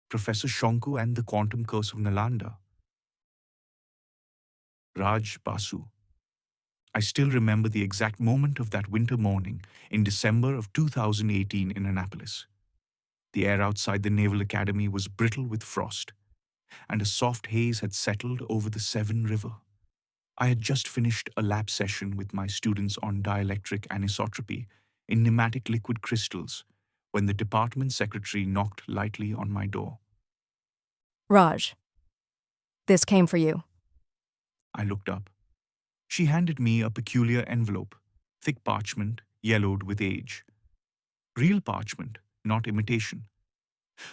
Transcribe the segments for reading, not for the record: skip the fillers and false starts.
Professor Shonku and the Quantum Curse of Nalanda. Raj Basu. I still remember the exact moment of that winter morning in December of 2018 in Annapolis. The air outside the Naval Academy was brittle with frost, and a soft haze had settled over the Severn River. I had just finished a lab session with my students on dielectric anisotropy in pneumatic liquid crystals when the department secretary knocked lightly on my door. Raj, this came for you. I looked up. She handed me a peculiar envelope, thick parchment, yellowed with age. Real parchment, not imitation.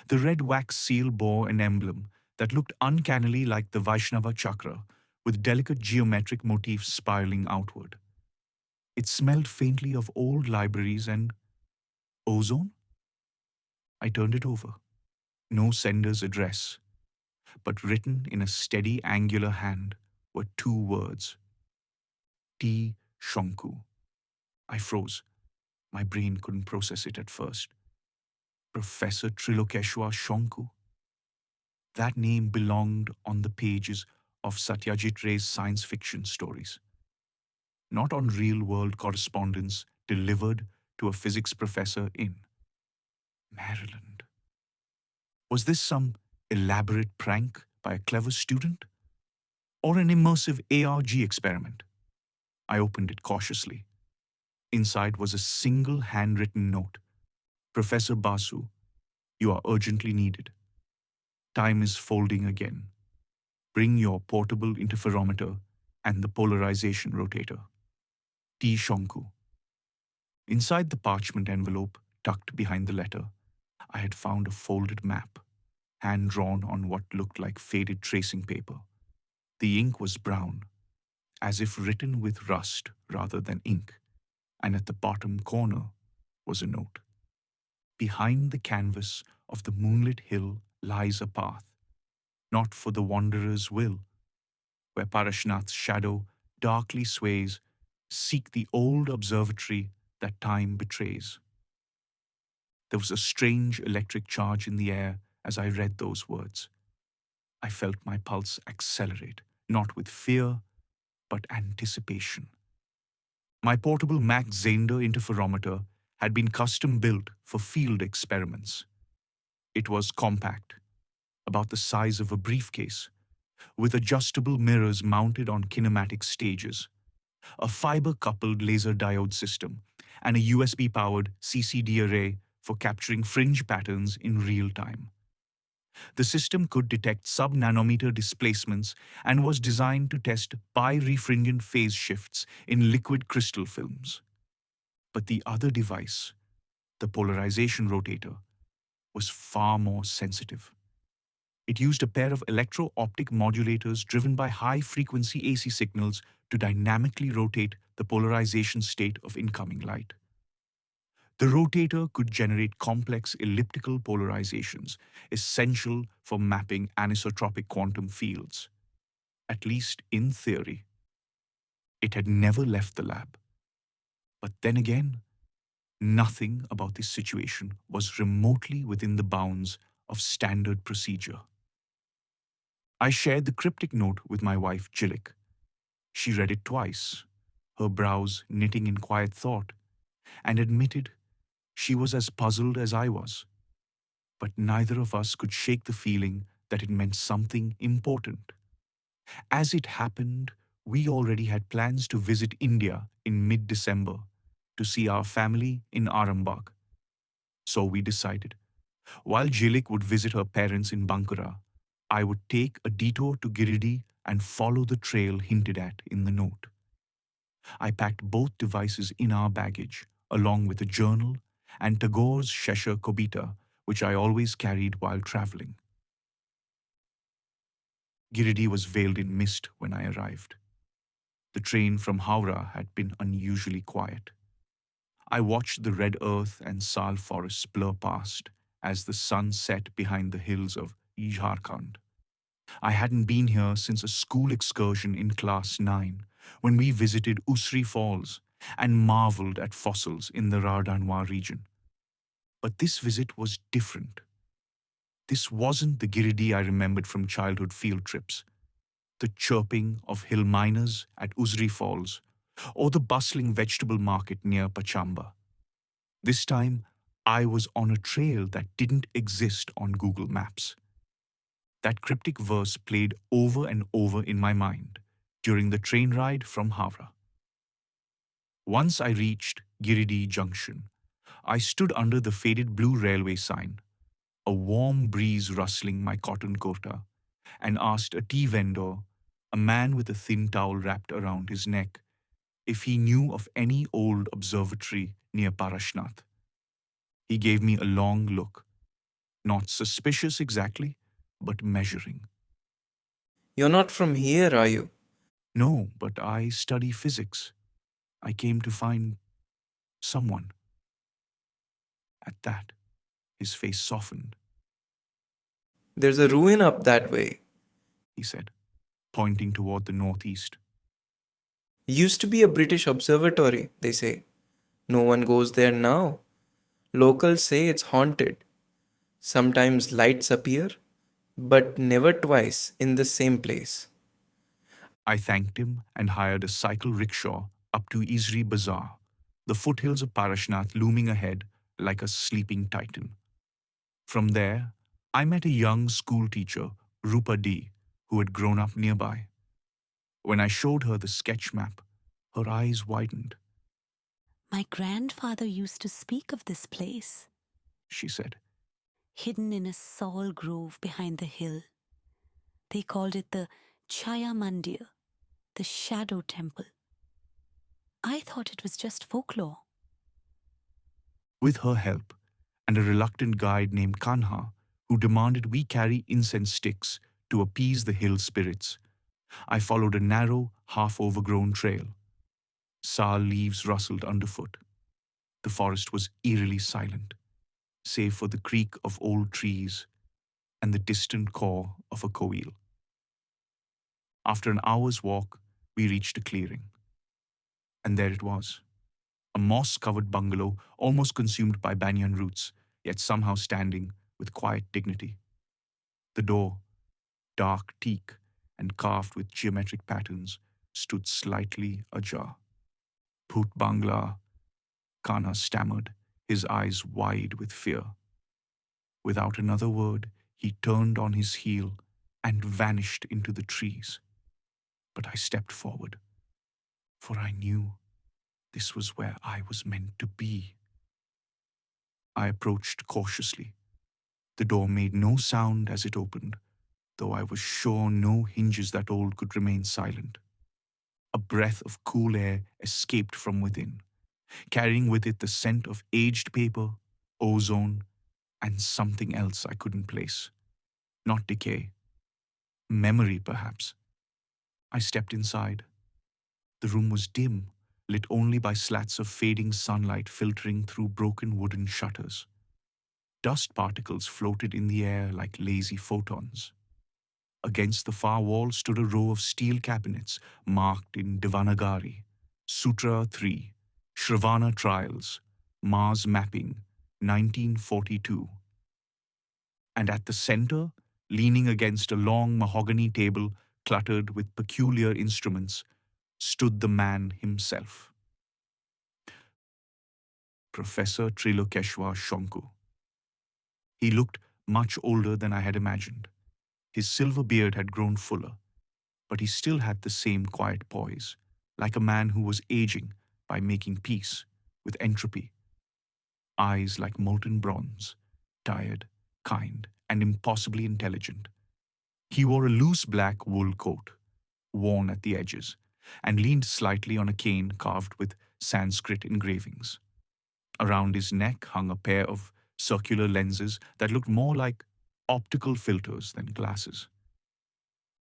The red wax seal bore an emblem that looked uncannily like the Vaishnava chakra, with delicate geometric motifs spiraling outward. It smelled faintly of old libraries and ozone. I turned it over. No sender's address, but written in a steady angular hand were two words. T. Shonku. I froze. My brain couldn't process it at first. Professor Trilokeshwar Shonku. That name belonged on the pages of Satyajit Ray's science fiction stories, not on real-world correspondence delivered to a physics professor in Maryland. Was this some elaborate prank by a clever student? Or an immersive ARG experiment? I opened it cautiously. Inside was a single handwritten note. Professor Basu, you are urgently needed. Time is folding again. Bring your portable interferometer and the polarization rotator. T. Shonku. Inside the parchment envelope, tucked behind the letter, I had found a folded map, hand-drawn on what looked like faded tracing paper. The ink was brown, as if written with rust rather than ink, and at the bottom corner was a note. Behind the canvas of the moonlit hill lies a path, not for the wanderer's will, where Parashnath's shadow darkly sways, seek the old observatory that time betrays. There was a strange electric charge in the air as I read those words. I felt my pulse accelerate, not with fear, but anticipation. My portable Max Zander interferometer had been custom-built for field experiments. It was compact, about the size of a briefcase, with adjustable mirrors mounted on kinematic stages, a fiber-coupled laser diode system, and a USB-powered CCD array for capturing fringe patterns in real time. The system could detect sub-nanometer displacements and was designed to test birefringent phase shifts in liquid crystal films. But the other device, the polarization rotator, was far more sensitive. It used a pair of electro-optic modulators driven by high-frequency AC signals to dynamically rotate the polarization state of incoming light. The rotator could generate complex elliptical polarizations, essential for mapping anisotropic quantum fields, at least in theory. It had never left the lab. But then again, nothing about this situation was remotely within the bounds of standard procedure. I shared the cryptic note with my wife, Giridih. She read it twice, her brows knitting in quiet thought, and admitted she was as puzzled as I was. But neither of us could shake the feeling that it meant something important. As it happened, we already had plans to visit India in mid-December to see our family in Arambagh. So we decided, while Giridih would visit her parents in Bankura, I would take a detour to Giridih and follow the trail hinted at in the note. I packed both devices in our baggage, along with a journal and Tagore's Shesha Kobita, which I always carried while traveling. Giridih was veiled in mist when I arrived. The train from Howrah had been unusually quiet. I watched the red earth and sal forests blur past as the sun set behind the hills of Jharkhand. I hadn't been here since a school excursion in Class 9, when we visited Usri Falls and marveled at fossils in the Rardanwa region. But this visit was different. This wasn't the Giridih I remembered from childhood field trips, the chirping of hill miners at Uzri Falls, or the bustling vegetable market near Pachamba. This time, I was on a trail that didn't exist on Google Maps. That cryptic verse played over and over in my mind during the train ride from Howrah. Once I reached Giridih Junction, I stood under the faded blue railway sign, a warm breeze rustling my cotton kurta, and asked a tea vendor, a man with a thin towel wrapped around his neck, if he knew of any old observatory near Parashnath. He gave me a long look, not suspicious exactly, but measuring. You're not from here, are you? No, but I study physics. I came to find someone. At that, his face softened. There's a ruin up that way. He said, pointing toward the northeast. Used to be a British observatory, they say. No one goes there now. Locals say it's haunted. Sometimes lights appear, but never twice in the same place. I thanked him and hired a cycle rickshaw up to Isri Bazaar, the foothills of Parashnath looming ahead like a sleeping titan. From there, I met a young school teacher, Rupa D, who had grown up nearby. When I showed her the sketch map, her eyes widened. My grandfather used to speak of this place, She said. hidden in a sal grove behind the hill. They called it the Chaya Mandir, the shadow temple. I thought it was just folklore. With her help, and a reluctant guide named Kanha, who demanded we carry incense sticks to appease the hill spirits, I followed a narrow, half-overgrown trail. Sal leaves rustled underfoot. The forest was eerily silent, save for the creak of old trees and the distant caw of a koil. After an hour's walk, we reached a clearing. And there it was, a moss-covered bungalow almost consumed by banyan roots, yet somehow standing with quiet dignity. The door, dark teak and carved with geometric patterns, stood slightly ajar. Bhoot Bangla, Kana stammered, his eyes wide with fear. Without another word, he turned on his heel and vanished into the trees. But I stepped forward, for I knew this was where I was meant to be. I approached cautiously. The door made no sound as it opened, though I was sure no hinges that old could remain silent. A breath of cool air escaped from within, carrying with it the scent of aged paper, ozone, and something else I couldn't place. Not decay. Memory, perhaps. I stepped inside. The room was dim, lit only by slats of fading sunlight filtering through broken wooden shutters. Dust particles floated in the air like lazy photons. Against the far wall stood a row of steel cabinets marked in Devanagari, Sutra 3, Shravana Trials, Mars Mapping, 1942. And at the center, leaning against a long mahogany table cluttered with peculiar instruments, stood the man himself. Professor Trilokeshwar Shonku. He looked much older than I had imagined. His silver beard had grown fuller, but he still had the same quiet poise, like a man who was aging by making peace with entropy. Eyes like molten bronze, tired, kind, and impossibly intelligent. He wore a loose black wool coat, worn at the edges, and leaned slightly on a cane carved with Sanskrit engravings. Around his neck hung a pair of circular lenses that looked more like optical filters than glasses.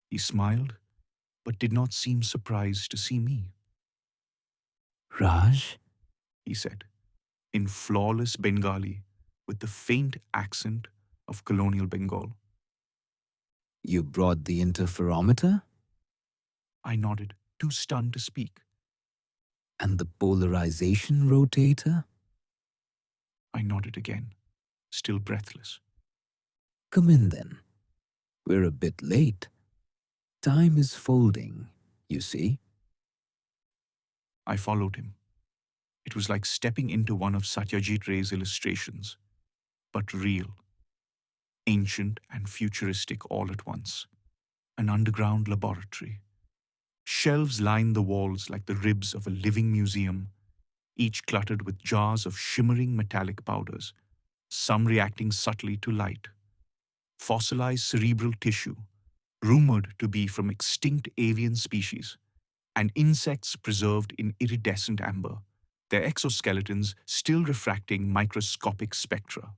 He smiled, but did not seem surprised to see me. Raj, He said, in flawless Bengali with the faint accent of colonial Bengal. you brought the interferometer I nodded, too stunned to speak. and the polarization rotator? I nodded again, still breathless. Come in then. We're a bit late. Time is folding, you see. I followed him. It was like stepping into one of Satyajit Ray's illustrations, but real, ancient and futuristic all at once. An underground laboratory. Shelves lined the walls like the ribs of a living museum, each cluttered with jars of shimmering metallic powders, some reacting subtly to light. Fossilized cerebral tissue, rumored to be from extinct avian species, and insects preserved in iridescent amber, their exoskeletons still refracting microscopic spectra.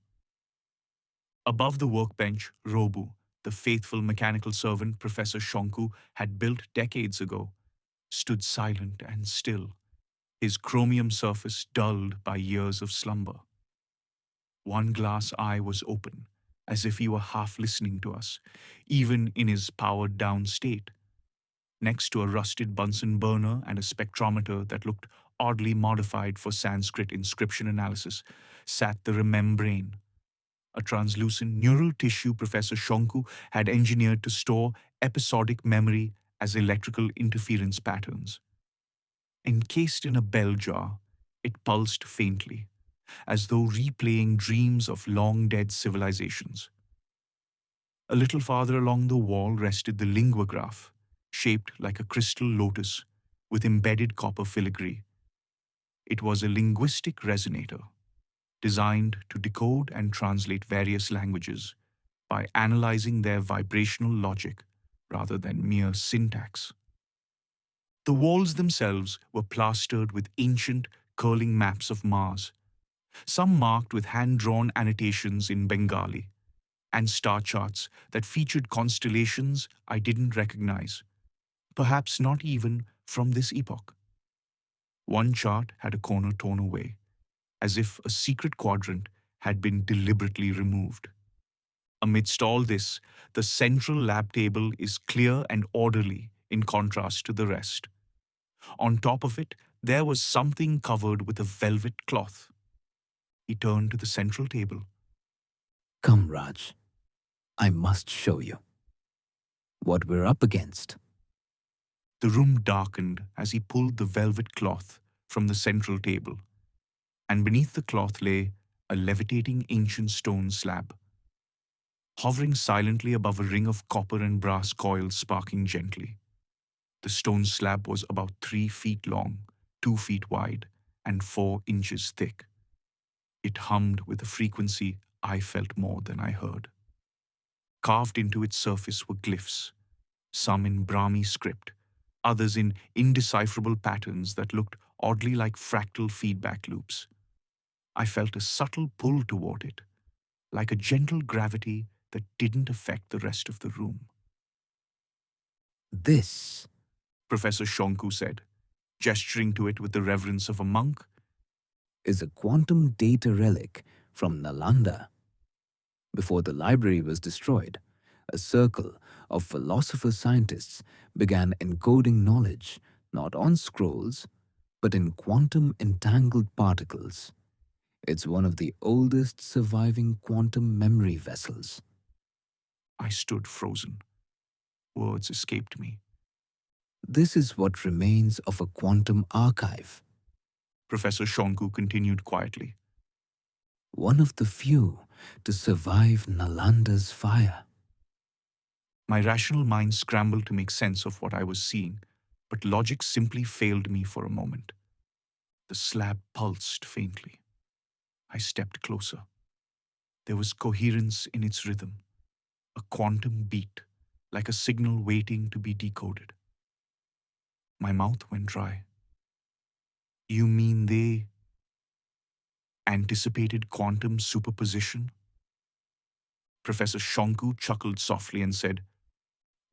Above the workbench, Robu, the faithful mechanical servant Professor Shonku had built decades ago, stood silent and still, his chromium surface dulled by years of slumber. One glass eye was open, as if he were half listening to us, even in his powered-down state. Next to a rusted Bunsen burner and a spectrometer that looked oddly modified for Sanskrit inscription analysis, sat the remembrane, a translucent neural tissue Professor Shonku had engineered to store episodic memory as electrical interference patterns. Encased in a bell jar, it pulsed faintly, as though replaying dreams of long-dead civilizations. A little farther along the wall rested the linguograph, shaped like a crystal lotus with embedded copper filigree. It was a linguistic resonator, designed to decode and translate various languages by analyzing their vibrational logic rather than mere syntax. The walls themselves were plastered with ancient, curling maps of Mars, some marked with hand-drawn annotations in Bengali, and star charts that featured constellations I didn't recognize, perhaps not even from this epoch. One chart had a corner torn away, as if a secret quadrant had been deliberately removed. Amidst all this, the central lab table is clear and orderly in contrast to the rest. On top of it, there was something covered with a velvet cloth. He turned to the central table. Come, Raj. I must show you what we're up against. The room darkened as he pulled the velvet cloth from the central table, and beneath the cloth lay a levitating ancient stone slab. Hovering silently above a ring of copper and brass coils sparking gently. The stone slab was about 3 feet long, 2 feet wide, and 4 inches thick. It hummed with a frequency I felt more than I heard. Carved into its surface were glyphs, some in Brahmi script, others in indecipherable patterns that looked oddly like fractal feedback loops. I felt a subtle pull toward it, like a gentle gravity that didn't affect the rest of the room. This Professor Shonku said, gesturing to it with the reverence of a monk. is a quantum data relic from Nalanda. Before the library was destroyed, a circle of philosopher-scientists began encoding knowledge not on scrolls, but in quantum entangled particles. It's one of the oldest surviving quantum memory vessels. I stood frozen. Words escaped me. This is what remains of a quantum archive, Professor Shonku continued quietly. one of the few to survive Nalanda's fire. My rational mind scrambled to make sense of what I was seeing, but logic simply failed me for a moment. The slab pulsed faintly. I stepped closer. There was coherence in its rhythm, a quantum beat, like a signal waiting to be decoded. My mouth went dry. You mean they anticipated quantum superposition? Professor Shonku chuckled softly and said,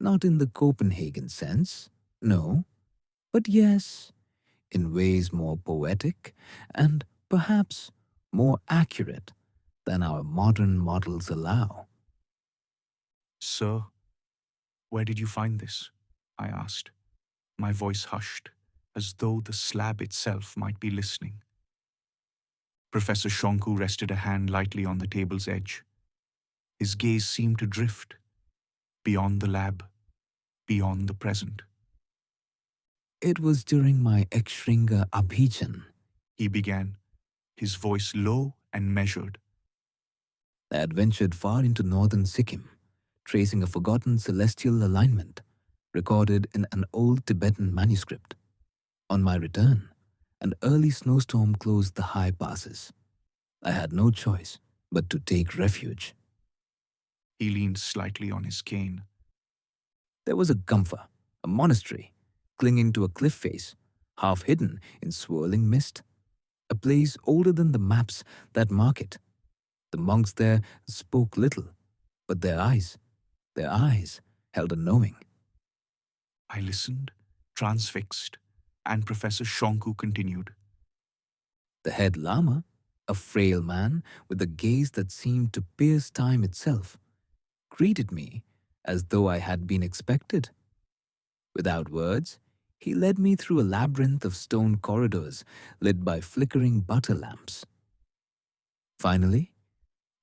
Not in the Copenhagen sense, no, but yes, in ways more poetic and perhaps more accurate than our modern models allow. Sir, where did you find this? I asked. My voice hushed, as though the slab itself might be listening. Professor Shonku rested a hand lightly on the table's edge. His gaze seemed to drift beyond the lab, beyond the present. It was during my Ekshringa Abhijan. He began, his voice low and measured. I had ventured far into northern Sikkim, tracing a forgotten celestial alignment recorded in an old Tibetan manuscript. On my return, an early snowstorm closed the high passes. I had no choice but to take refuge. He leaned slightly on his cane. There was a gumpha, a monastery, clinging to a cliff face, half hidden in swirling mist. A place older than the maps that mark it. The monks there spoke little, but their eyes held a knowing. I listened, transfixed, and Professor Shonku continued. The head lama, a frail man with a gaze that seemed to pierce time itself, greeted me as though I had been expected. Without words, he led me through a labyrinth of stone corridors lit by flickering butter lamps. Finally,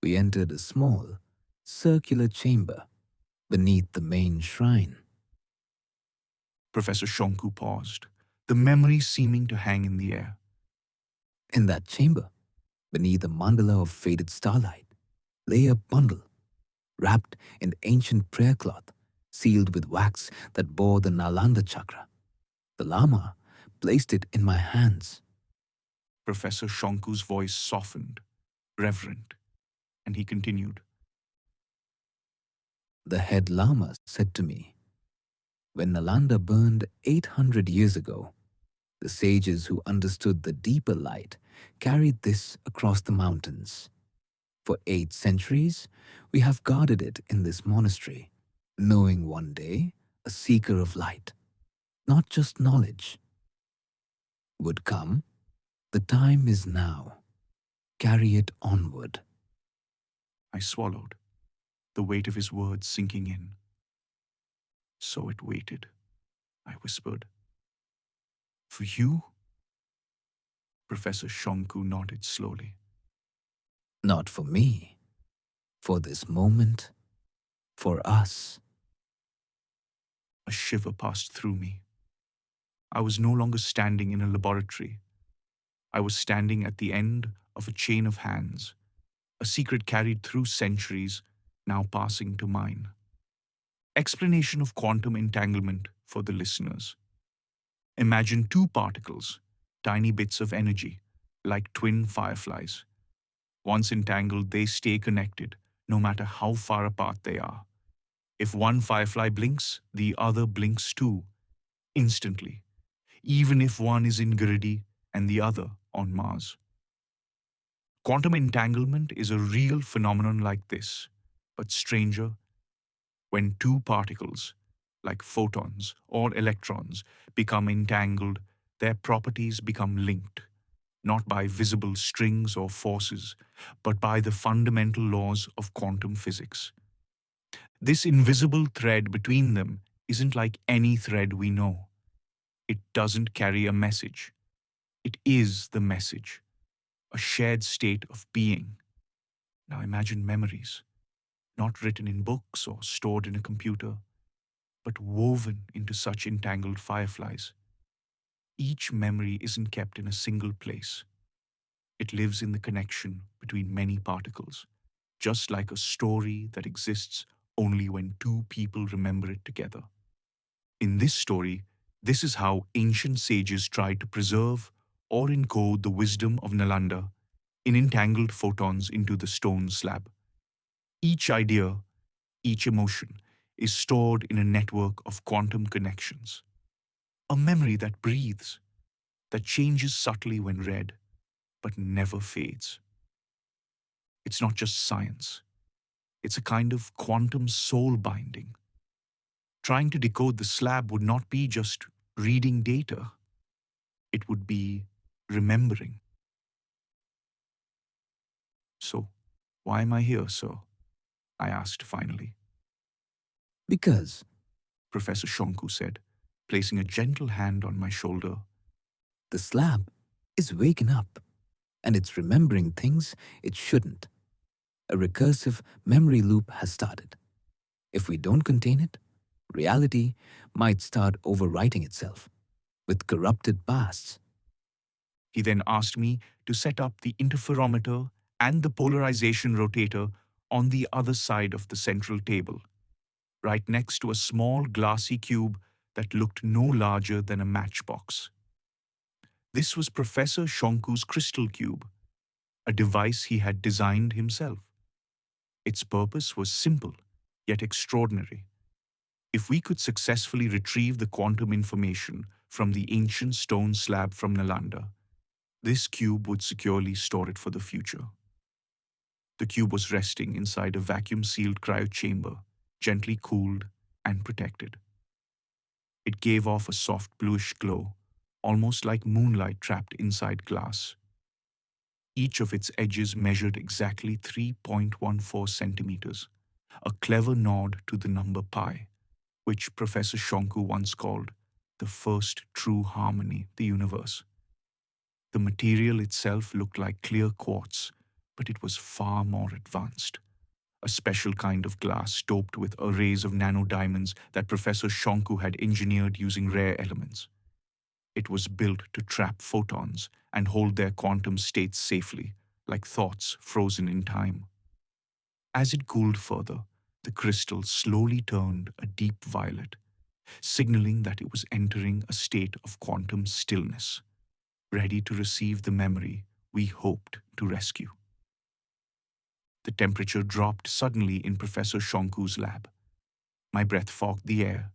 we entered a small, circular chamber beneath the main shrine. Professor Shonku paused, the memory seeming to hang in the air. In that chamber, beneath a mandala of faded starlight, lay a bundle, wrapped in ancient prayer cloth, sealed with wax that bore the Nalanda chakra. The Lama placed it in my hands. Professor Shonku's voice softened, reverent, and he continued. The head Lama said to me, when Nalanda burned 800 years ago, the sages who understood the deeper light carried this across the mountains. For 8 centuries, we have guarded it in this monastery, knowing one day a seeker of light, not just knowledge, would come. The time is now. Carry it onward. I swallowed, the weight of his words sinking in. So it waited, I whispered. For you? Professor Shonku nodded slowly. Not for me, for this moment, for us. A shiver passed through me. I was no longer standing in a laboratory. I was standing at the end of a chain of hands, a secret carried through centuries, now passing to mine. Explanation of quantum entanglement for the listeners. Imagine 2 particles, tiny bits of energy, like twin fireflies. Once entangled, they stay connected, no matter how far apart they are. If one firefly blinks, the other blinks too, instantly, even if one is in Giridih and the other on Mars. Quantum entanglement is a real phenomenon like this, but stranger when 2 particles, like photons or electrons, become entangled, their properties become linked, not by visible strings or forces, but by the fundamental laws of quantum physics. This invisible thread between them isn't like any thread we know. It doesn't carry a message. It is the message, a shared state of being. Now imagine memories, not written in books or stored in a computer, but woven into such entangled fireflies. Each memory isn't kept in a single place. It lives in the connection between many particles, just like a story that exists only when 2 people remember it together. In this story, this is how ancient sages tried to preserve or encode the wisdom of Nalanda in entangled photons into the stone slab. Each idea, each emotion, is stored in a network of quantum connections. A memory that breathes, that changes subtly when read, but never fades. It's not just science. It's a kind of quantum soul binding. Trying to decode the slab would not be just reading data. It would be remembering. So, why am I here, sir? I asked finally. Because Professor Shonku said, placing a gentle hand on my shoulder. the slab is waking up and it's remembering things it shouldn't. A recursive memory loop has started. If we don't contain it, reality might start overwriting itself with corrupted pasts. He then asked me to set up the interferometer and the polarization rotator on the other side of the central table, right next to a small glassy cube that looked no larger than a matchbox. This was Professor Shonku's crystal cube, a device he had designed himself. Its purpose was simple, yet extraordinary. If we could successfully retrieve the quantum information from the ancient stone slab from Nalanda, this cube would securely store it for the future. The cube was resting inside a vacuum-sealed cryochamber, gently cooled and protected. It gave off a soft bluish glow, almost like moonlight trapped inside glass. Each of its edges measured exactly 3.14 centimeters, a clever nod to the number pi, which Professor Shonku once called the first true harmony of the universe. The material itself looked like clear quartz, but it was far more advanced. A special kind of glass doped with arrays of nanodiamonds that Professor Shonku had engineered using rare elements. It was built to trap photons and hold their quantum states safely, like thoughts frozen in time. As it cooled further, the crystal slowly turned a deep violet, signaling that it was entering a state of quantum stillness, ready to receive the memory we hoped to rescue. The temperature dropped suddenly in Professor Shonku's lab. My breath fogged the air,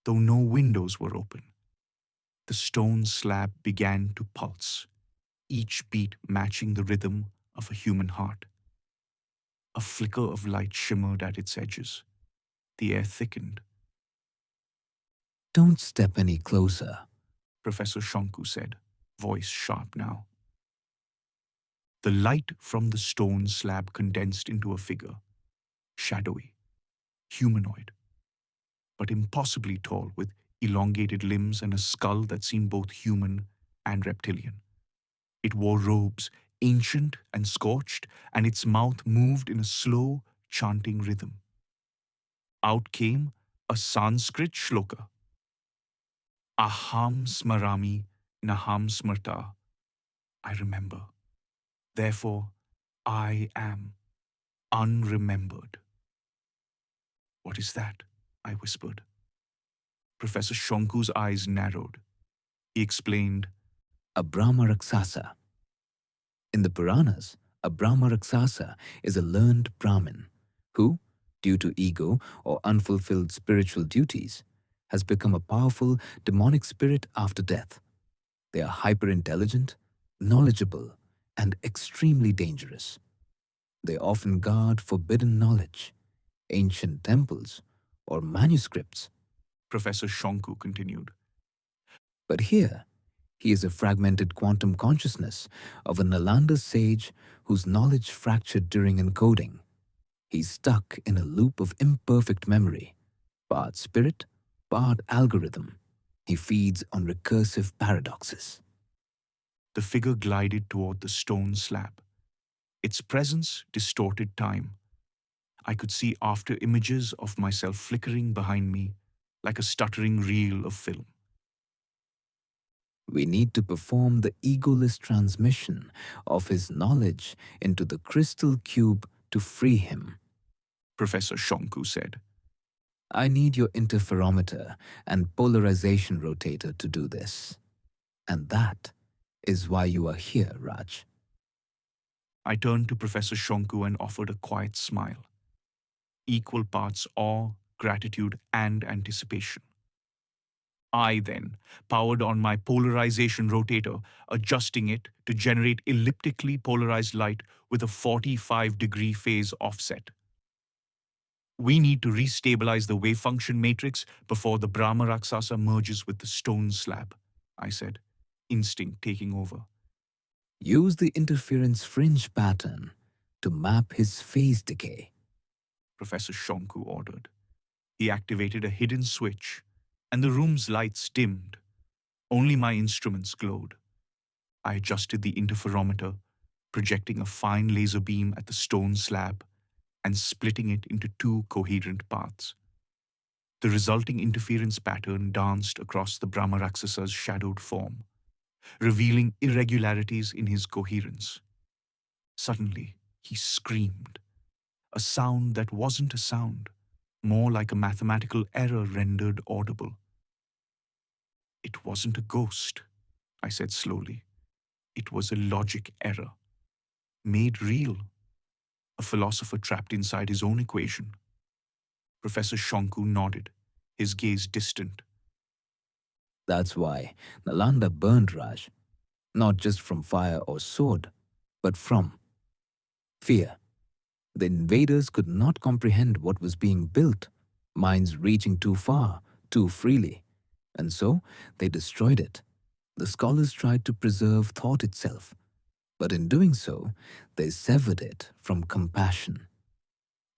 though no windows were open. The stone slab began to pulse, each beat matching the rhythm of a human heart. A flicker of light shimmered at its edges. The air thickened. Don't step any closer. Professor Shonku said, voice sharp now. The light from the stone slab condensed into a figure, shadowy, humanoid, but impossibly tall, with elongated limbs and a skull that seemed both human and reptilian. It wore robes, ancient and scorched, and its mouth moved in a slow, chanting rhythm. Out came a Sanskrit shloka. Aham smarami naham smarta. I remember. Therefore, I am unremembered. What is that? I whispered. Professor Shonku's eyes narrowed. He explained, A Brahmarākṣasa. In the Puranas, a Brahmarākṣasa is a learned Brahmin who, due to ego or unfulfilled spiritual duties, has become a powerful demonic spirit after death. They are hyper-intelligent, knowledgeable, and extremely dangerous. They often guard forbidden knowledge, ancient temples, or manuscripts. Professor Shonku continued. But here, he is a fragmented quantum consciousness of a Nalanda sage whose knowledge fractured during encoding. He's stuck in a loop of imperfect memory, part spirit, part algorithm. He feeds on recursive paradoxes. The figure glided toward the stone slab. Its presence distorted time. I could see after images of myself flickering behind me like a stuttering reel of film. We need to perform the egoless transmission of his knowledge into the crystal cube to free him. Professor Shonku said. I need your interferometer and polarization rotator to do this. And that is why you are here, Raj. I turned to Professor Shonku and offered a quiet smile. Equal parts awe, gratitude, and anticipation. I then powered on my polarization rotator, adjusting it to generate elliptically polarized light with a 45-degree phase offset. We need to restabilize the wave function matrix before the Brahmarākṣasa merges with the stone slab, I said, instinct taking over. Use the interference fringe pattern to map his phase decay. Professor Shonku ordered. He activated a hidden switch, and the room's lights dimmed. Only my instruments glowed. I adjusted the interferometer, projecting a fine laser beam at the stone slab and splitting it into two coherent paths. The resulting interference pattern danced across the Brahmarākṣasa's shadowed form, revealing irregularities in his coherence. Suddenly, he screamed, a sound that wasn't a sound, more like a mathematical error rendered audible. It wasn't a ghost, I said slowly. It was a logic error, made real, a philosopher trapped inside his own equation. Professor Shonku nodded, his gaze distant. That's why Nalanda burned, Raj, not just from fire or sword, but from fear. The invaders could not comprehend what was being built, minds reaching too far, too freely, and so they destroyed it. The scholars tried to preserve thought itself, but in doing so, they severed it from compassion.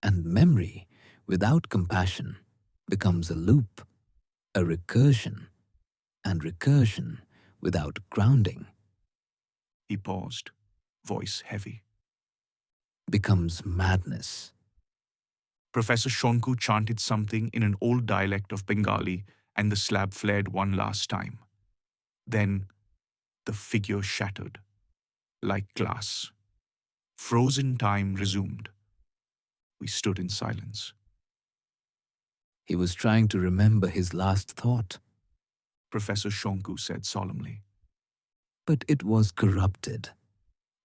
And memory, without compassion, becomes a loop, a recursion, and recursion without grounding He paused, voice heavy. becomes madness. Professor Shonku chanted something in an old dialect of Bengali, and the slab flared one last time. Then the figure shattered, like glass. Frozen time resumed. We stood in silence. He was trying to remember his last thought, Professor Shonku said solemnly. but it was corrupted.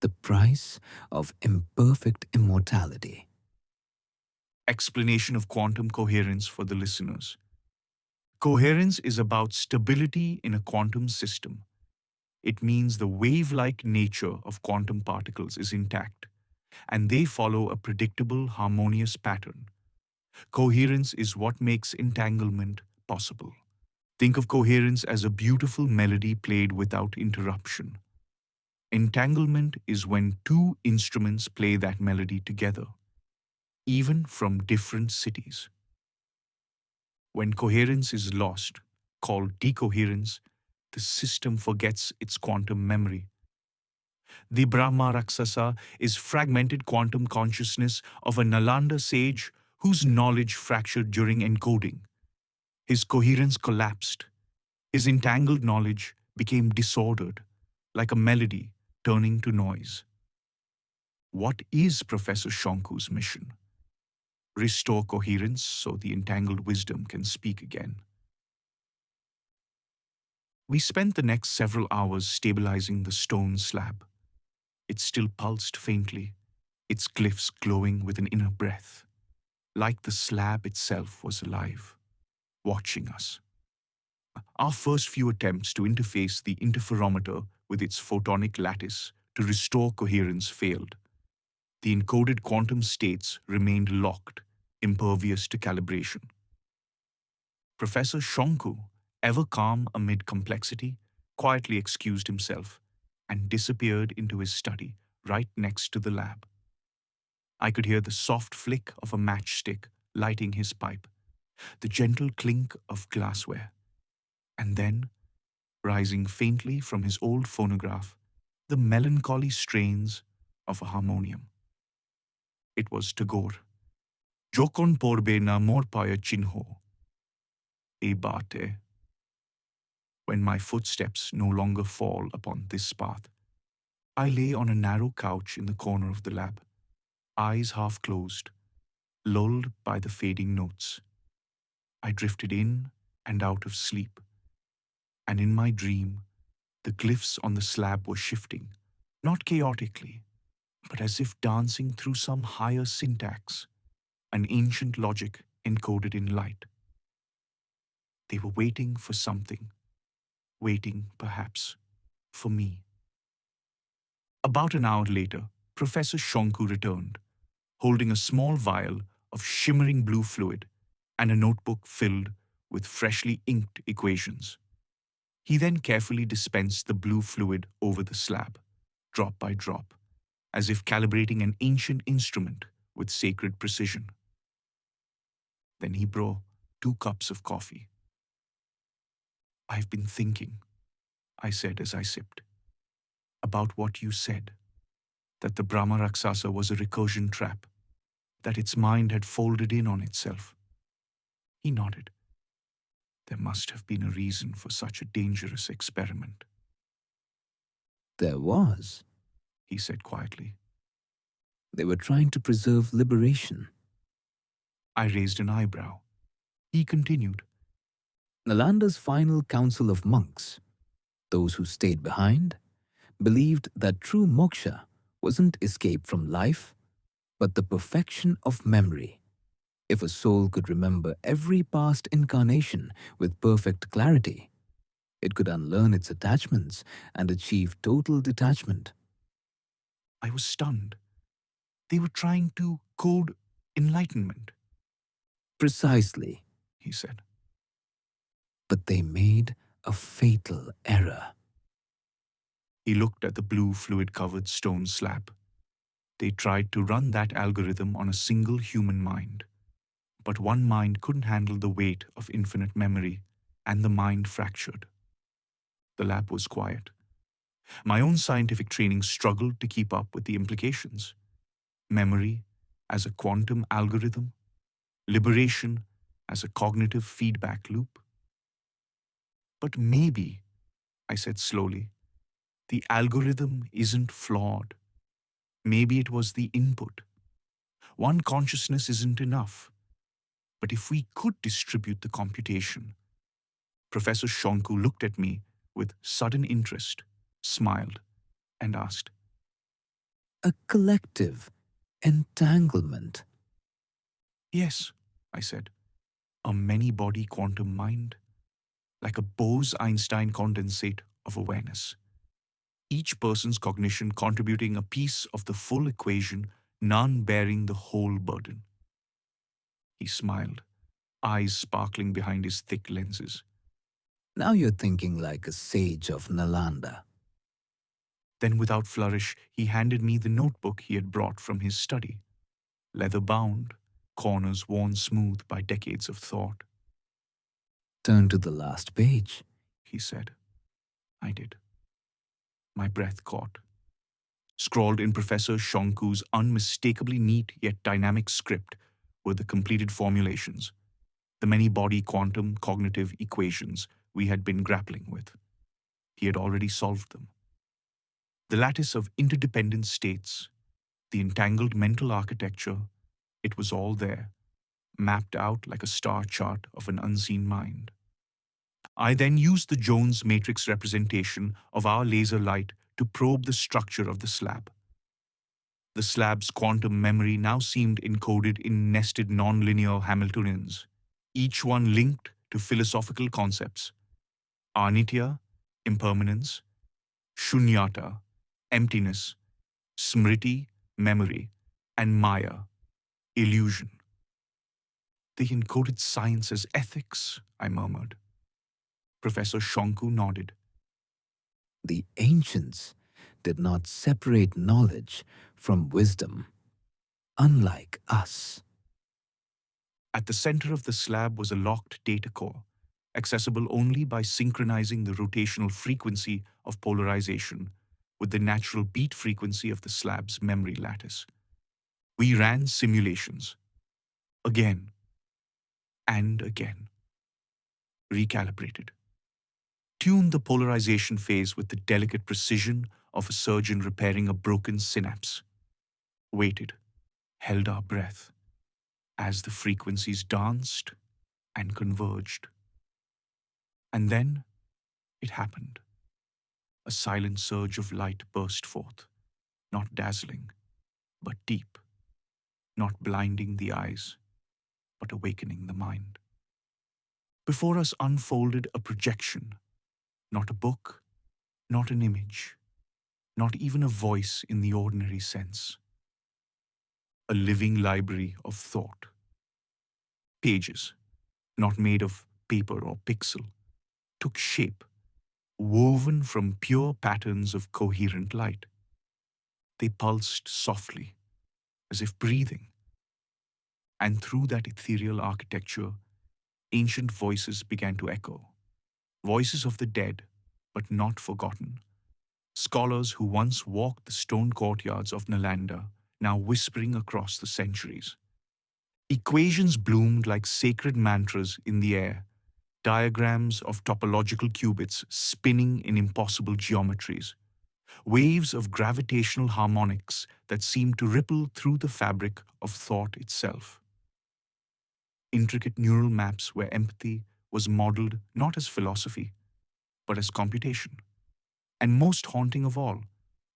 The price of imperfect immortality. Explanation of quantum coherence for the listeners. Coherence is about stability in a quantum system. It means the wave-like nature of quantum particles is intact, and they follow a predictable, harmonious pattern. Coherence is what makes entanglement possible. Think of coherence as a beautiful melody played without interruption. Entanglement is when two instruments play that melody together, even from different cities. When coherence is lost, called decoherence, the system forgets its quantum memory. The Brahmarākṣasa is fragmented quantum consciousness of a Nalanda sage whose knowledge fractured during encoding. His coherence collapsed. His entangled knowledge became disordered, like a melody turning to noise. What is Professor Shonku's mission? Restore coherence so the entangled wisdom can speak again. We spent the next several hours stabilizing the stone slab. It still pulsed faintly, its glyphs glowing with an inner breath, like the slab itself was alive, watching us. Our first few attempts to interface the interferometer with its photonic lattice to restore coherence failed. The encoded quantum states remained locked, impervious to calibration. Professor Shonku, ever calm amid complexity, quietly excused himself and disappeared into his study right next to the lab. I could hear the soft flick of a matchstick lighting his pipe, the gentle clink of glassware, and then, rising faintly from his old phonograph, the melancholy strains of a harmonium. It was Tagore. Jokon porbe na mor paya chinho. E bate. When my footsteps no longer fall upon this path, I lay on a narrow couch in the corner of the lab, eyes half closed, lulled by the fading notes. I drifted in and out of sleep, and in my dream, the glyphs on the slab were shifting, not chaotically, but as if dancing through some higher syntax, an ancient logic encoded in light. They were waiting for something, waiting, perhaps, for me. About an hour later, Professor Shonku returned, holding a small vial of shimmering blue fluid and a notebook filled with freshly inked equations. He then carefully dispensed the blue fluid over the slab, drop by drop, as if calibrating an ancient instrument with sacred precision. Then he brought 2 cups of coffee. "I've been thinking," I said as I sipped, "about what you said, that the Brahmarākṣasa was a recursion trap, that its mind had folded in on itself. He nodded. There must have been a reason for such a dangerous experiment. There was. He said quietly. They were trying to preserve liberation. I raised an eyebrow. He continued. Nalanda's final council of monks, those who stayed behind, believed that true moksha wasn't escape from life, but the perfection of memory. If a soul could remember every past incarnation with perfect clarity, it could unlearn its attachments and achieve total detachment. I was stunned. They were trying to code enlightenment, Precisely, he said. but they made a fatal error. He looked at the blue fluid-covered stone slab. They tried to run that algorithm on a single human mind. But one mind couldn't handle the weight of infinite memory, and the mind fractured. The lab was quiet. My own scientific training struggled to keep up with the implications. Memory as a quantum algorithm, liberation as a cognitive feedback loop. But maybe, I said slowly, the algorithm isn't flawed. Maybe it was the input. One consciousness isn't enough. But if we could distribute the computation, Professor Shonku looked at me with sudden interest, smiled, and asked, A collective entanglement. Yes, I said, a many-body quantum mind, like a Bose-Einstein condensate of awareness. Each person's cognition contributing a piece of the full equation, none bearing the whole burden. He smiled, eyes sparkling behind his thick lenses. Now you're thinking like a sage of Nalanda. Then without flourish, he handed me the notebook he had brought from his study. Leather-bound, corners worn smooth by decades of thought. Turn to the last page. He said. I did. My breath caught. Scrawled in Professor Shonku's unmistakably neat yet dynamic script were the completed formulations, the many-body quantum cognitive equations we had been grappling with. He had already solved them. The lattice of interdependent states, the entangled mental architecture, it was all there, mapped out like a star chart of an unseen mind. I then used the Jones matrix representation of our laser light to probe the structure of the slab. The slab's quantum memory now seemed encoded in nested nonlinear Hamiltonians, each one linked to philosophical concepts: anitya, impermanence; shunyata, emptiness; smriti, memory; and maya, illusion. They encoded science as ethics, I murmured. Professor Shonku nodded. The ancients did not separate knowledge from wisdom, unlike us. At the center of the slab was a locked data core, accessible only by synchronizing the rotational frequency of polarization with the natural beat frequency of the slab's memory lattice. We ran simulations. Again. And again. Recalibrated. Tuned the polarization phase with the delicate precision of a surgeon repairing a broken synapse. Waited. Held our breath as the frequencies danced and converged. And then it happened. A silent surge of light burst forth, not dazzling, but deep, not blinding the eyes, but awakening the mind. Before us unfolded a projection, not a book, not an image, not even a voice in the ordinary sense. A living library of thought. Pages, not made of paper or pixel, took shape, woven from pure patterns of coherent light. They pulsed softly, as if breathing. And through that ethereal architecture, ancient voices began to echo. Voices of the dead, but not forgotten. Scholars who once walked the stone courtyards of Nalanda, now whispering across the centuries. Equations bloomed like sacred mantras in the air, diagrams of topological qubits spinning in impossible geometries, waves of gravitational harmonics that seemed to ripple through the fabric of thought itself. Intricate neural maps where empathy was modeled not as philosophy, but as computation. And most haunting of all,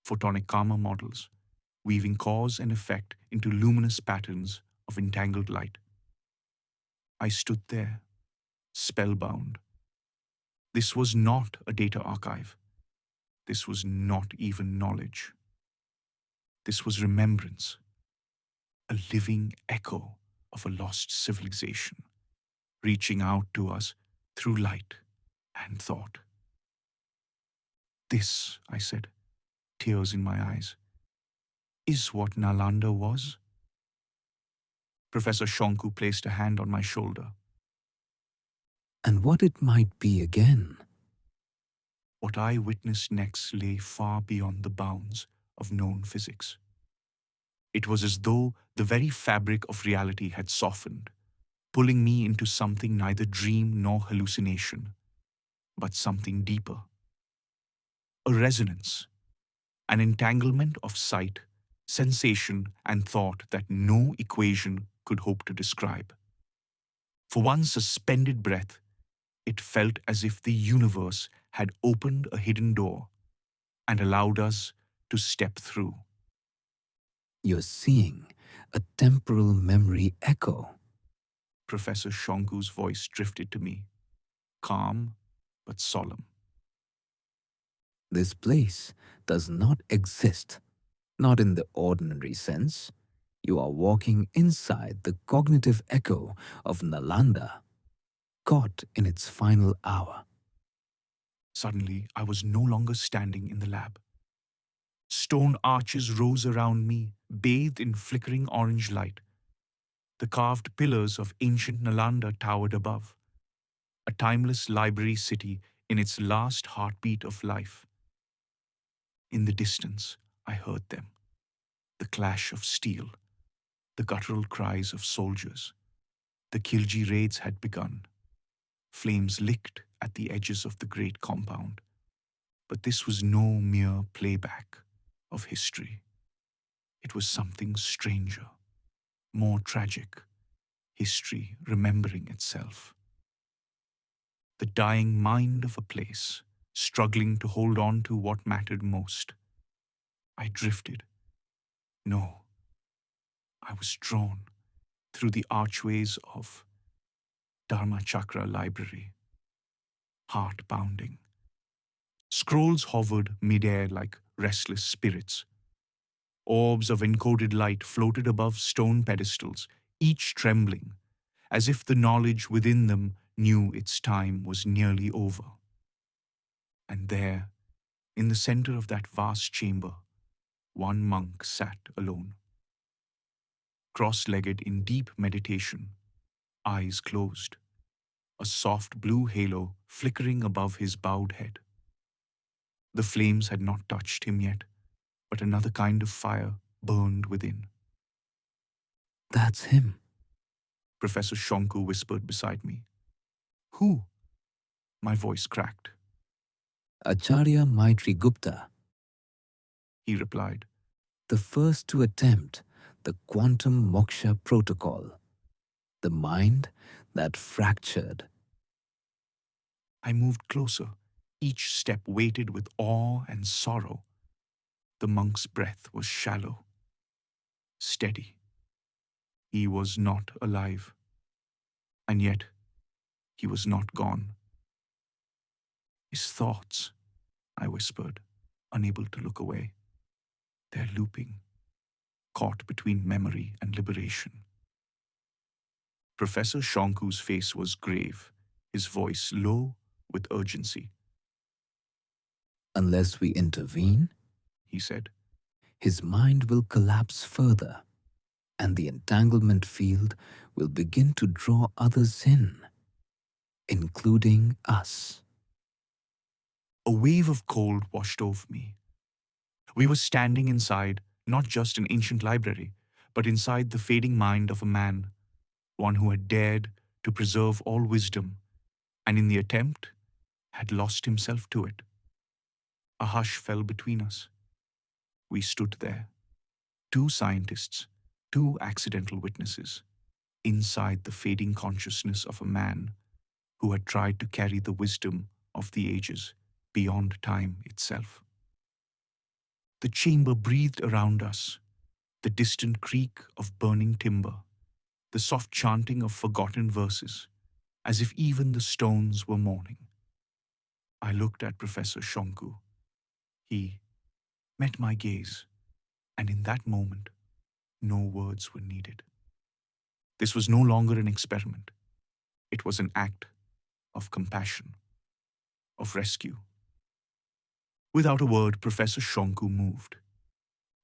photonic karma models, weaving cause and effect into luminous patterns of entangled light. I stood there, spellbound. This was not a data archive. This was not even knowledge. This was remembrance, a living echo of a lost civilization, reaching out to us through light and thought. This, I said, tears in my eyes, is what Nalanda was? Professor Shonku placed a hand on my shoulder. And what it might be again. What I witnessed next lay far beyond the bounds of known physics. It was as though the very fabric of reality had softened, pulling me into something neither dream nor hallucination, but something deeper. A resonance, an entanglement of sight, sensation, and thought that no equation could hope to describe. For one suspended breath, it felt as if the universe had opened a hidden door and allowed us to step through. You're seeing a temporal memory echo. Professor Shonku's voice drifted to me, calm but solemn. This place does not exist, not in the ordinary sense. You are walking inside the cognitive echo of Nalanda, caught in its final hour. Suddenly, I was no longer standing in the lab. Stone arches rose around me, bathed in flickering orange light. The carved pillars of ancient Nalanda towered above, a timeless library city in its last heartbeat of life. In the distance, I heard them, the clash of steel, the guttural cries of soldiers. The Khilji raids had begun. Flames licked at the edges of the great compound. But this was no mere playback of history. It was something stranger, more tragic, history remembering itself. The dying mind of a place, struggling to hold on to what mattered most. I drifted. No, I was drawn through the archways of Dharma Chakra Library, heart pounding. Scrolls hovered midair like restless spirits. Orbs of encoded light floated above stone pedestals, each trembling, as if the knowledge within them knew its time was nearly over. And there, in the center of that vast chamber, one monk sat alone, cross-legged in deep meditation, eyes closed, a soft blue halo flickering above his bowed head. The flames had not touched him yet, but another kind of fire burned within. That's him. Professor Shonku whispered beside me. Who? My voice cracked. Acharya Maitri Gupta, He replied. the first to attempt the quantum moksha protocol, the mind that fractured. I moved closer, each step weighted with awe and sorrow. The monk's breath was shallow, steady. He was not alive. And yet, he was not gone. His thoughts, I whispered, unable to look away. They're looping, caught between memory and liberation. Professor Shonku's face was grave, his voice low with urgency. Unless we intervene, He said, his mind will collapse further, and the entanglement field will begin to draw others in, including us. A wave of cold washed over me, We were standing inside not just an ancient library, but inside the fading mind of a man, one who had dared to preserve all wisdom, and in the attempt had lost himself to it. A hush fell between us. We stood there, two scientists, two accidental witnesses, inside the fading consciousness of a man who had tried to carry the wisdom of the ages beyond time itself. The chamber breathed around us, the distant creak of burning timber, the soft chanting of forgotten verses, as if even the stones were mourning. I looked at Professor Shonku. He met my gaze, and in that moment, no words were needed. This was no longer an experiment. It was an act of compassion, of rescue. Without a word, Professor Shonku moved.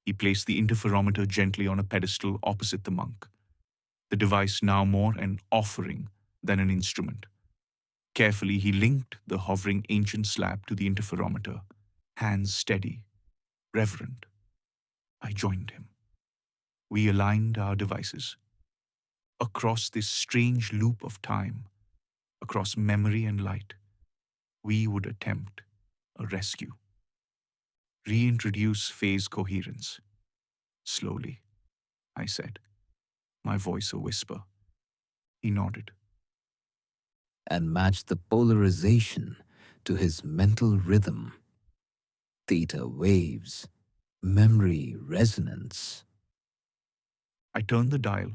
He placed the interferometer gently on a pedestal opposite the monk, the device now more an offering than an instrument. Carefully, he linked the hovering ancient slab to the interferometer, hands steady, reverent. I joined him. We aligned our devices. Across this strange loop of time, across memory and light, we would attempt a rescue. Reintroduce phase coherence. Slowly, I said, my voice a whisper. He nodded. And match the polarization to his mental rhythm. Theta waves, memory resonance. I turned the dial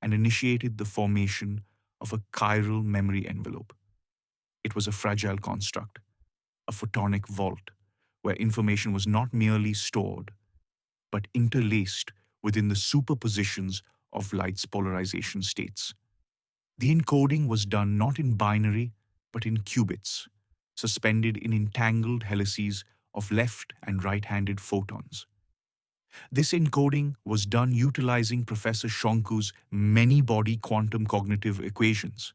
and initiated the formation of a chiral memory envelope. It was a fragile construct, a photonic vault, where information was not merely stored, but interlaced within the superpositions of light's polarization states. The encoding was done not in binary, but in qubits, suspended in entangled helices of left and right-handed photons. This encoding was done utilizing Professor Shonku's many-body quantum cognitive equations.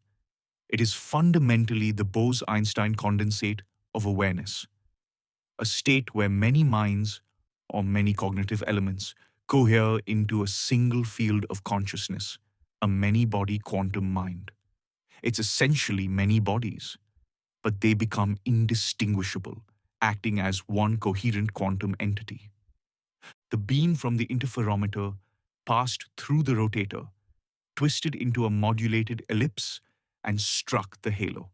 It is fundamentally the Bose-Einstein condensate of awareness, a state where many minds, or many cognitive elements, cohere into a single field of consciousness, a many-body quantum mind. It's essentially many bodies, but they become indistinguishable, acting as one coherent quantum entity. The beam from the interferometer passed through the rotator, twisted into a modulated ellipse, and struck the halo.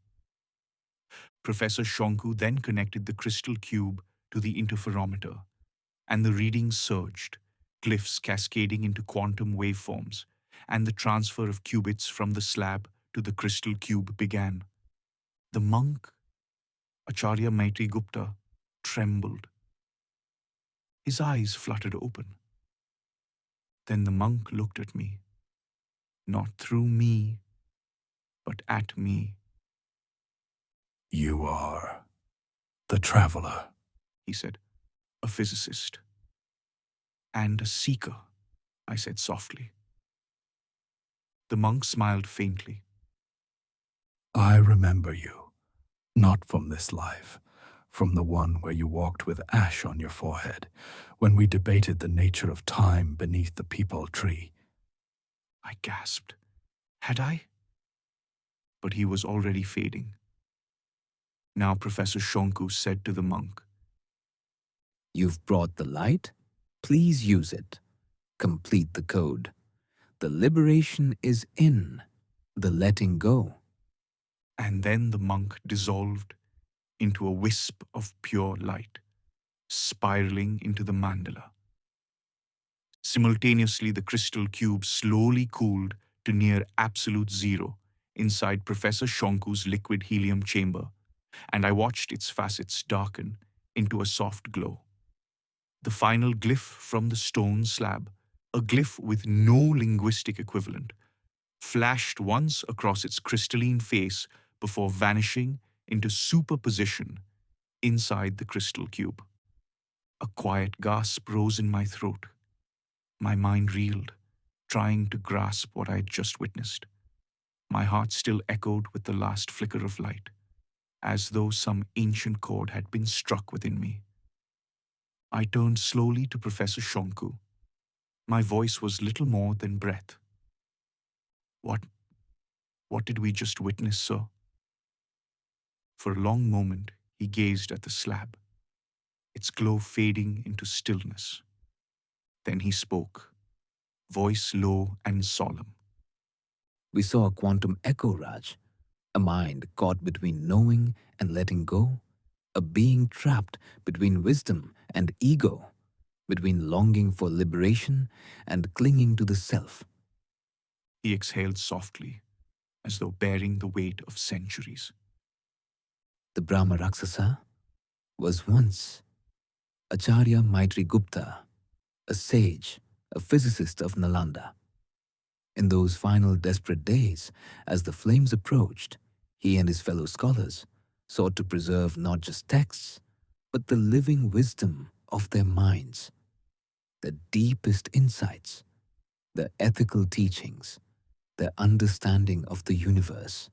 Professor Shonku then connected the crystal cube to the interferometer, and the readings surged, glyphs cascading into quantum waveforms, and the transfer of qubits from the slab to the crystal cube began. The monk, Acharya Maitri Gupta, trembled. His eyes fluttered open. Then the monk looked at me, not through me, but at me. You are the traveler, He said, a physicist. And a seeker, I said softly. The monk smiled faintly. I remember you, not from this life, from the one where you walked with ash on your forehead, when we debated the nature of time beneath the peepal tree. I gasped. Had I? But he was already fading. Now Professor Shonku said to the monk, You've brought the light? Please use it. Complete the code. The liberation is in, the letting go. and then the monk dissolved into a wisp of pure light, spiraling into the mandala. Simultaneously, the crystal cube slowly cooled to near absolute zero inside Professor Shonku's liquid helium chamber, and I watched its facets darken into a soft glow. The final glyph from the stone slab, a glyph with no linguistic equivalent, flashed once across its crystalline face before vanishing into superposition inside the crystal cube. A quiet gasp rose in my throat. My mind reeled, trying to grasp what I had just witnessed. My heart still echoed with the last flicker of light, as though some ancient chord had been struck within me. I turned slowly to Professor Shonku. My voice was little more than breath. What did we just witness, sir? For a long moment, he gazed at the slab, its glow fading into stillness. Then he spoke, voice low and solemn. We saw a quantum echo, Raj, a mind caught between knowing and letting go, a being trapped between wisdom and ego, between longing for liberation and clinging to the self. He exhaled softly, as though bearing the weight of centuries. The Brahmarākṣasa was once Acharya Maitri Gupta, a sage, a physicist of Nalanda. In those final desperate days, as the flames approached, he and his fellow scholars sought to preserve not just texts, but the living wisdom of their minds, the deepest insights, the ethical teachings, their understanding of the universe.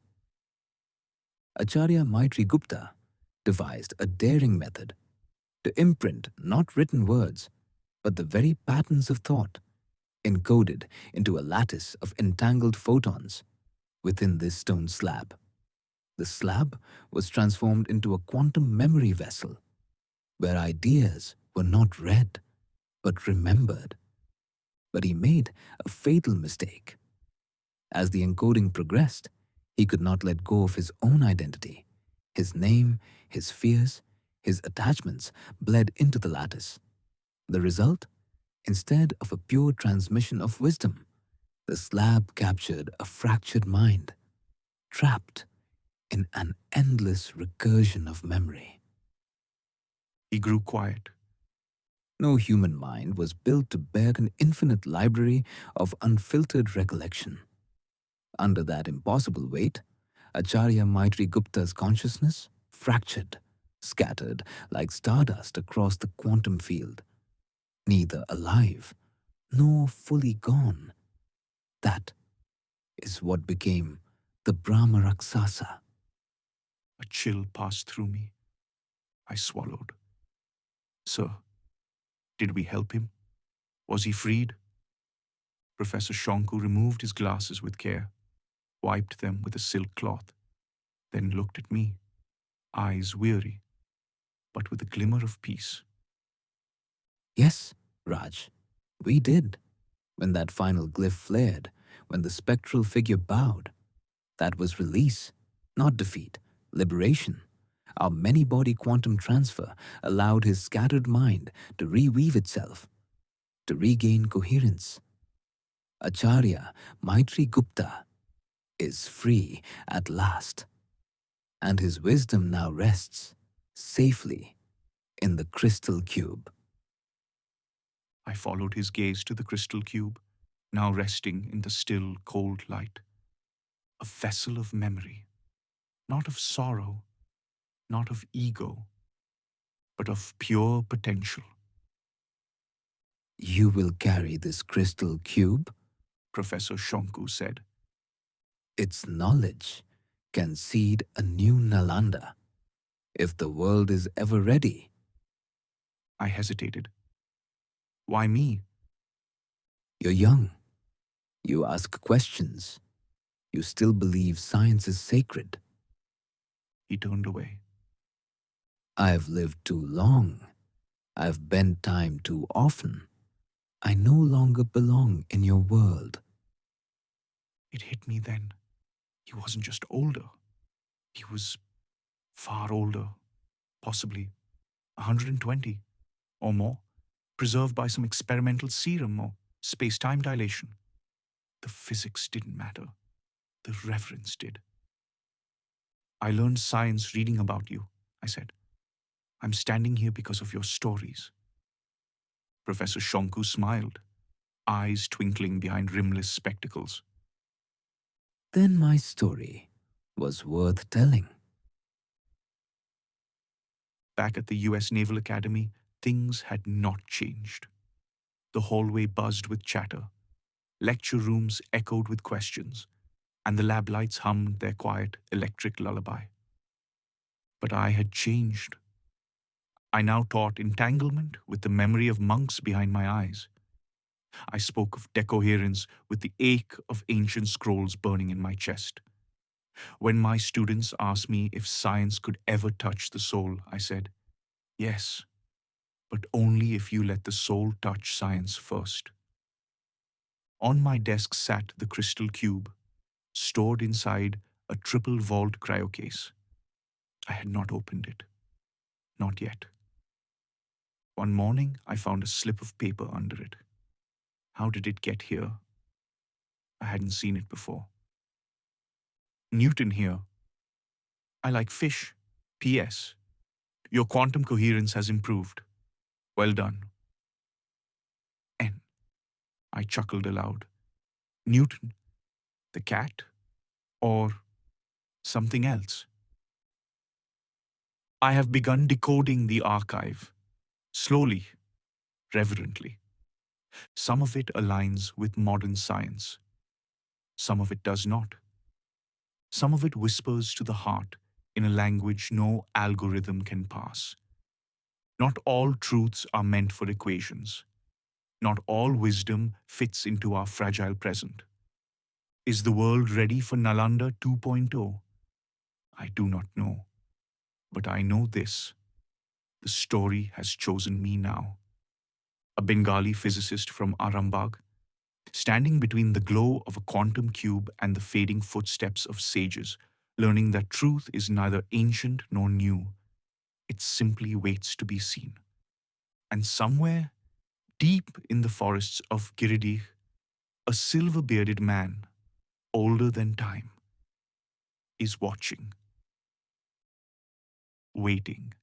Acharya Maitri Gupta devised a daring method to imprint not written words, but the very patterns of thought, encoded into a lattice of entangled photons within this stone slab. The slab was transformed into a quantum memory vessel, where ideas were not read, but remembered. But he made a fatal mistake. As the encoding progressed, he could not let go of his own identity. His name, his fears, his attachments bled into the lattice. The result? Instead of a pure transmission of wisdom, the slab captured a fractured mind, trapped in an endless recursion of memory. He grew quiet. No human mind was built to bear an infinite library of unfiltered recollection. Under that impossible weight, Acharya Maitri Gupta's consciousness fractured, scattered like stardust across the quantum field, neither alive nor fully gone. That is what became the Brahmarākṣasa. A chill passed through me. I swallowed. Sir, did we help him? Was he freed? Professor Shonku removed his glasses with care, wiped them with a silk cloth, then looked at me, eyes weary, but with a glimmer of peace. Yes, Raj, we did. When that final glyph flared, when the spectral figure bowed, that was release, not defeat, liberation. Our many-body quantum transfer allowed his scattered mind to reweave itself, to regain coherence. Acharya Maitri Gupta is free at last, and his wisdom now rests safely in the crystal cube. I followed his gaze to the crystal cube, now resting in the still, cold light. A vessel of memory, not of sorrow, not of ego, but of pure potential. You will carry this crystal cube? Professor Shonku said. Its knowledge can seed a new Nalanda, if the world is ever ready. I hesitated. Why me? You're young. You ask questions. You still believe science is sacred. He turned away. I've lived too long. I've bent time too often. I no longer belong in your world. It hit me then. He wasn't just older. He was far older, possibly 120 or more, preserved by some experimental serum or space-time dilation. The physics didn't matter. The reverence did. I learned science reading about you, I said. I'm standing here because of your stories. Professor Shonku smiled, eyes twinkling behind rimless spectacles. Then my story was worth telling. Back at the US Naval Academy, things had not changed. The hallway buzzed with chatter, lecture rooms echoed with questions, and the lab lights hummed their quiet electric lullaby. But I had changed. I now taught entanglement with the memory of monks behind my eyes. I spoke of decoherence with the ache of ancient scrolls burning in my chest. When my students asked me if science could ever touch the soul, I said, yes, but only if you let the soul touch science first. On my desk sat the crystal cube, stored inside a triple vault cryo case. I had not opened it. Not yet. One morning, I found a slip of paper under it. How did it get here? I hadn't seen it before. Newton here. I like fish. P.S. Your quantum coherence has improved. Well done. N. I chuckled aloud. Newton? The cat? Or something else? I have begun decoding the archive. Slowly, reverently. Some of it aligns with modern science. Some of it does not. Some of it whispers to the heart in a language no algorithm can pass. Not all truths are meant for equations. Not all wisdom fits into our fragile present. Is the world ready for Nalanda 2.0? I do not know. But I know this. The story has chosen me now. A Bengali physicist from Arambagh, standing between the glow of a quantum cube and the fading footsteps of sages, learning that truth is neither ancient nor new. It simply waits to be seen. And somewhere, deep in the forests of Giridih, a silver-bearded man, older than time, is watching, waiting.